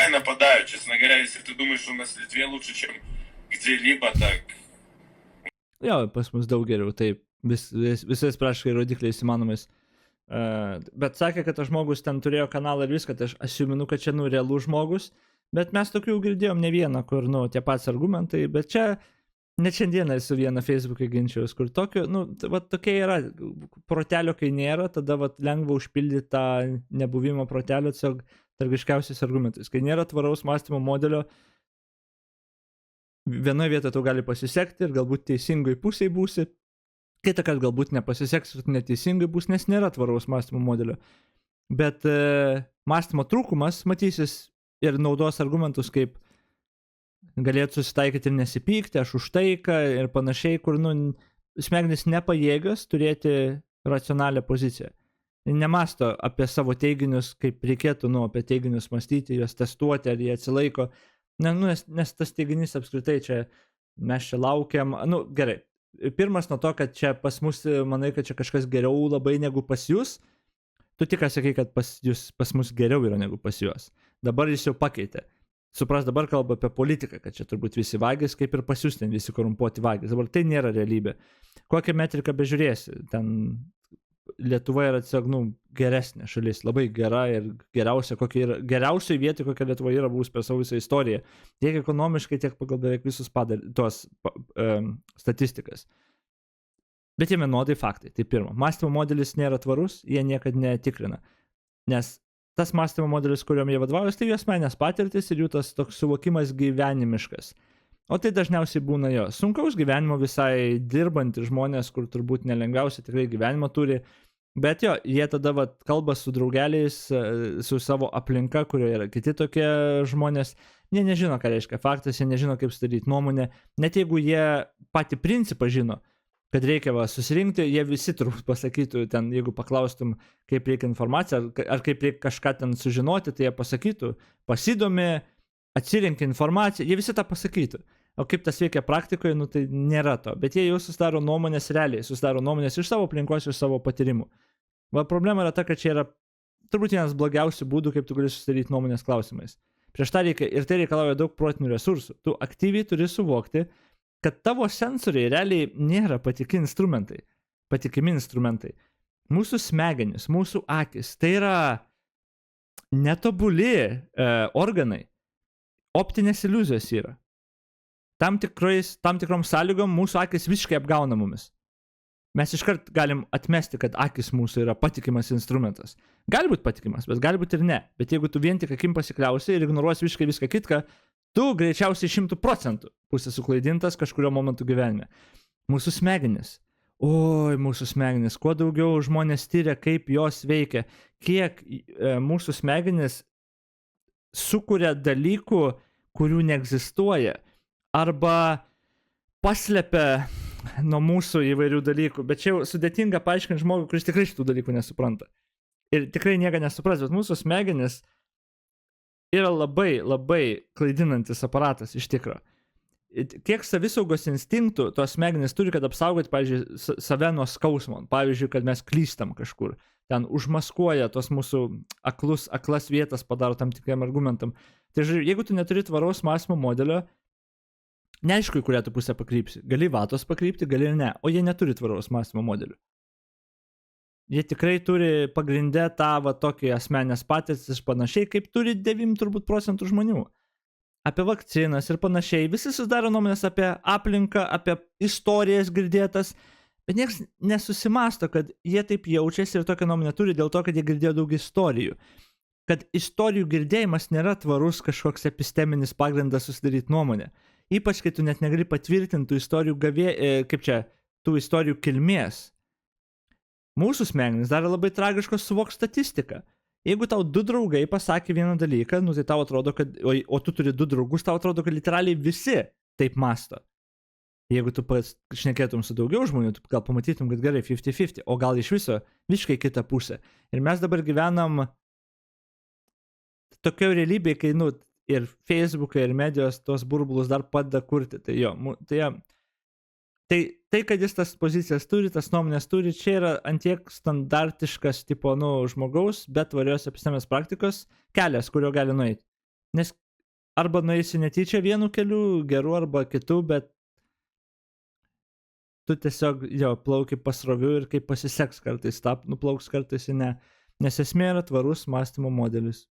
всегда и нападают, честно говоря. Если ты думаешь, что у нас в Литве лучше, чем где-либо, так... Jo, pas mus daug geriau, taip, visais praškai rodikliais įmanomais. Bet sakė, kad tas žmogus ten turėjo kanalą ir viską, tai aš asiuminu, kad čia, nu, realus žmogus, bet mes tokių girdėjom ne vieną, kur, nu, tie pats argumentai, bet čia, net šiandieną esu vieną Facebook'e ginčiaus, kur tokio, nu, va tokia yra, protelio kai nėra, tada va lengva užpildyti tą nebuvimo protelio tiesiog tragiškiausiais argumentais. Kai nėra tvaraus mąstymo modelio, vienoje vietoje tau gali pasisekti ir galbūt teisingai pusiai būsi, kitą kartą galbūt nepasiseks ir neteisingai bus, nes nėra tvaraus mąstymo modelio. Bet mąstymo trūkumas matysis ir naudos argumentus, kaip galėtų susitaikyti ir nesipykti, aš už taiką ir panašiai, kur, nu, smegenys nepajėgas turėti racionalią poziciją. Nemasto apie savo teiginius, kaip reikėtų, nu, apie teiginius mąstyti, juos testuoti, ar jie atsilaiko. Nes tas teiginys apskritai čia, mes čia laukiam, nu, gerai. Pirmas nuo to, kad čia pas mus, manai, kad čia kažkas geriau labai negu pas jūs, tu tik sakai, kad pas mus geriau yra negu pas juos. Dabar jis jau pakeitė. Supras, dabar kalba apie politiką, kad čia turbūt visi vagis, kaip ir pas jūs ten visi korumpuoti vagis. Dabar tai nėra realybė. Kokią metriką bežiūrėsi, ten Lietuva yra tiesiog, nu, geresnė šalis, labai gera ir geriausia, kokia yra, geriausiai vietoj, kokia Lietuva yra buvus per savo visą istoriją, tiek ekonomiškai, tiek pagal beveik visus tuos statistikas. Bet jie vienodai faktai. Tai pirma, mąstymo modelis nėra tvarus, jie niekad netikrina. Nes tas mąstymo modelis, kuriuom jie vadovaujasi, tai jų asmenės patirtis ir jų tas toks suvokimas gyvenimiškas. O tai dažniausiai būna jo sunkaus gyvenimo visai dirbantys žmonės, kur turbūt nelengviausia tikrai gyvenimo turi, bet jo, jie tada va, kalba su draugeliais, su savo aplinka, kurioje yra kiti tokie žmonės, jie nežino, ką reiškia faktas, jie nežino, kaip sudaryti nuomonę, net jeigu jie patį principą žino, kad reikia va, susirinkti, jie visi turbūt pasakytų, ten, jeigu paklaustum, kaip reikia informaciją, ar kaip reikia kažką ten sužinoti, tai jie pasakytų, pasidomi, atsirinkia informaciją, jie visi tą pasakytų. O kaip tas veikia praktikoje, nu tai nėra to. Bet jie jau susidaro nuomonės realiai, susidaro nuomonės iš savo aplinkos, iš savo patyrimų. Va problema yra ta, kad čia yra turbūt vienas blogiausių būdų, kaip tu gali susidaryti nuomonės klausimais. Prieš tą reikia, ir tai reikalauja daug protinių resursų. Tu aktyviai turi suvokti, kad tavo sensoriai realiai nėra patikimi instrumentai. Mūsų smegenys, mūsų akis, tai yra netobuli organai. Optinės iliuzijos yra. Tam tikrom sąlygom mūsų akis visiškai apgauna mumis. Mes iškart galim atmesti, kad akis mūsų yra patikimas instrumentas. Gali būti patikimas, bet gali būti ir ne. Bet jeigu tu vien tik akim pasikliausi ir ignoruosi visiškai viską kitką, tu greičiausiai 100% būsi suklaidintas kažkurio momentu gyvenime. Mūsų smegenis. Oi, mūsų smegenis. Kuo daugiau žmonės tyria, kaip jos veikia, kiek mūsų smegenis sukuria dalykų, kurių neegzistuoja, arba paslepia nuo mūsų įvairių dalykų, bet čia jau sudėtinga paaiškinti žmogui, kuris tikrai šitų dalykų nesupranta. Ir tikrai nieko nesupras, bet mūsų smegenis yra labai, labai klaidinantis aparatas iš tikro. Kiek savisaugos instinktų tos smegenys turi, kad apsaugoti, pavyzdžiui, save nuo skausmo. Pavyzdžiui, kad mes klystam kažkur. Ten užmaskuoja tos mūsų aklas vietas, padaro tam tikriem argumentam. Tai žiūrėjau, jeigu tu neturi tvaraus mąstymo modelio, neaišku, į kurią tu pusę pakrypsi. Gali vatos pakrypti, gali ir ne. O jie neturi tvaraus mąstymo modelių. Jie tikrai turi pagrindę tą va tokį asmenės patirtis panašiai, kaip turi 9 turbūt procentų žmonių. Apie vakcinas ir panašiai. Visi susidaro nuomonės apie aplinką, apie istorijas girdėtas, bet niekas nesusimasto, kad jie taip jaučiasi ir tokią nuomonę turi dėl to, kad jie girdėjo daug istorijų. Kad istorijų girdėjimas nėra tvarus kažkoks episteminis pagrindas susidaryti nuomonę. Ypač, kai tu net negali patvirtinti tų istorijų tų istorijų kilmės. Mūsų smegenys dar labai tragiškos suvok statistiką. Jeigu tau 2 draugai pasakė vieną dalyką, nu tai tau atrodo, kad, o tu turi 2 draugus, tau atrodo, kad literaliai visi taip masto. Jeigu tu šnekėtum su daugiau žmonių, tu gal pamatytum, kad gerai 50-50, o gal iš viso visiškai kitą pusę. Ir mes dabar gyvenam tokio realybėje, kai, nu, ir Facebookai, ir medijos tos burbulus dar padeda kurti. Tai jo, tai, kad jis tas pozicijas turi, tas nuomonės turi, čia yra antiek standartiškas tipo, nu, žmogaus, bet tvarios epistemės praktikos kelias, kurio gali nueiti. Nes arba nueisi netyčia vienu keliu, geru arba kitu, bet tu tiesiog jo plauki pasroviu ir kaip pasiseks kartais nuplauks kartais ir ne. Nes esmė yra tvarus mąstymo modelis.